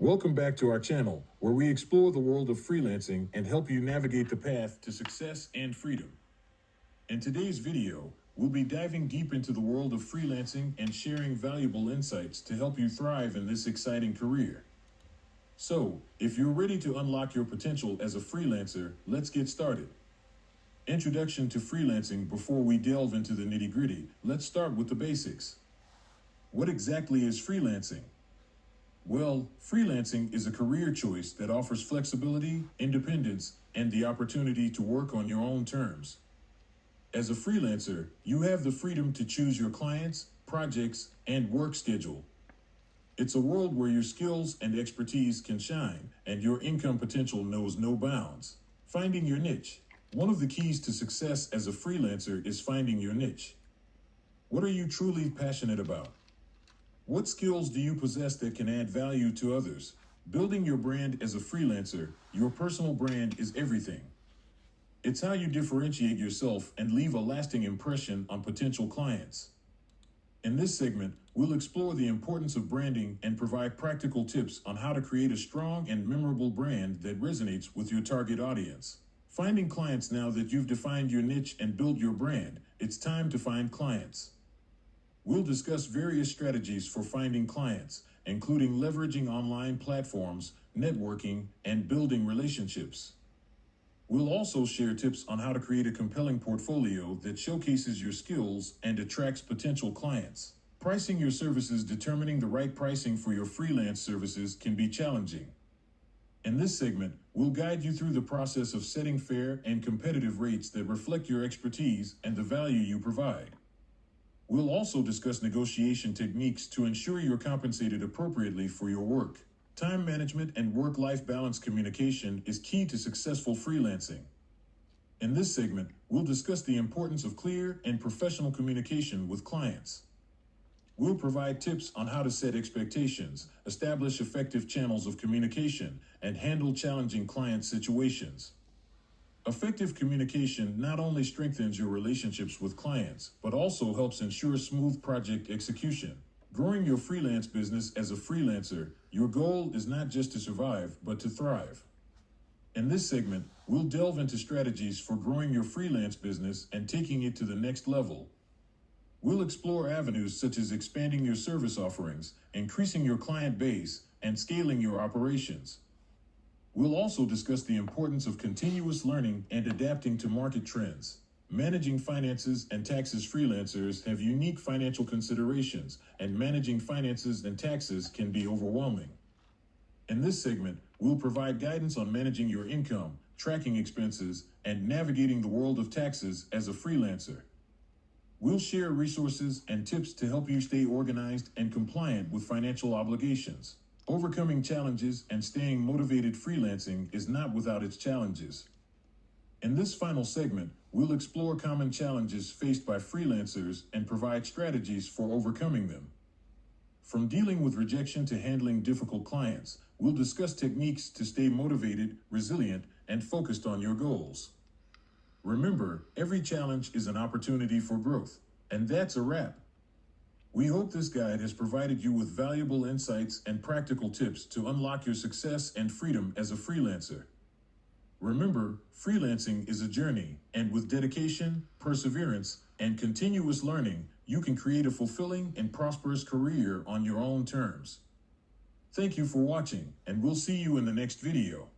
Welcome back to our channel, where we explore the world of freelancing and help you navigate the path to success and freedom. In today's video, we'll be diving deep into the world of freelancing and sharing valuable insights to help you thrive in this exciting career. So, if you're ready to unlock your potential as a freelancer, let's get started. Introduction to freelancing. Before we delve into the nitty-gritty, let's start with the basics. What exactly is freelancing? Well, freelancing is a career choice that offers flexibility, independence, and the opportunity to work on your own terms. As a freelancer, you have the freedom to choose your clients, projects, and work schedule. It's a world where your skills and expertise can shine, and your income potential knows no bounds. Finding your niche. One of the keys to success as a freelancer is finding your niche. What are you truly passionate about? What skills do you possess that can add value to others? Building your brand as a freelancer, your personal brand is everything. It's how you differentiate yourself and leave a lasting impression on potential clients. In this segment, we'll explore the importance of branding and provide practical tips on how to create a strong and memorable brand that resonates with your target audience. Finding clients. Now that you've defined your niche and built your brand, it's time to find clients. We'll discuss various strategies for finding clients, including leveraging online platforms, networking, and building relationships. We'll also share tips on how to create a compelling portfolio that showcases your skills and attracts potential clients. Pricing your services. Determining the right pricing for your freelance services can be challenging. In this segment, we'll guide you through the process of setting fair and competitive rates that reflect your expertise and the value you provide. We'll also discuss negotiation techniques to ensure you're compensated appropriately for your work. Time management and work-life balance. Communication is key to successful freelancing. In this segment, we'll discuss the importance of clear and professional communication with clients. We'll provide tips on how to set expectations, establish effective channels of communication, and handle challenging client situations. Effective communication not only strengthens your relationships with clients, but also helps ensure smooth project execution. Growing your freelance business. As a freelancer, your goal is not just to survive, but to thrive. In this segment, we'll delve into strategies for growing your freelance business and taking it to the next level. We'll explore avenues such as expanding your service offerings, increasing your client base, and scaling your operations. We'll also discuss the importance of continuous learning and adapting to market trends. Managing finances and taxes. Freelancers have unique financial considerations, and managing finances and taxes can be overwhelming. In this segment, we'll provide guidance on managing your income, tracking expenses, and navigating the world of taxes as a freelancer. We'll share resources and tips to help you stay organized and compliant with financial obligations. Overcoming challenges and staying motivated. Freelancing is not without its challenges. In this final segment, we'll explore common challenges faced by freelancers and provide strategies for overcoming them. From dealing with rejection to handling difficult clients, we'll discuss techniques to stay motivated, resilient, and focused on your goals. Remember, every challenge is an opportunity for growth. And that's a wrap. We hope this guide has provided you with valuable insights and practical tips to unlock your success and freedom as a freelancer. Remember, freelancing is a journey, and with dedication, perseverance, and continuous learning, you can create a fulfilling and prosperous career on your own terms. Thank you for watching, and we'll see you in the next video.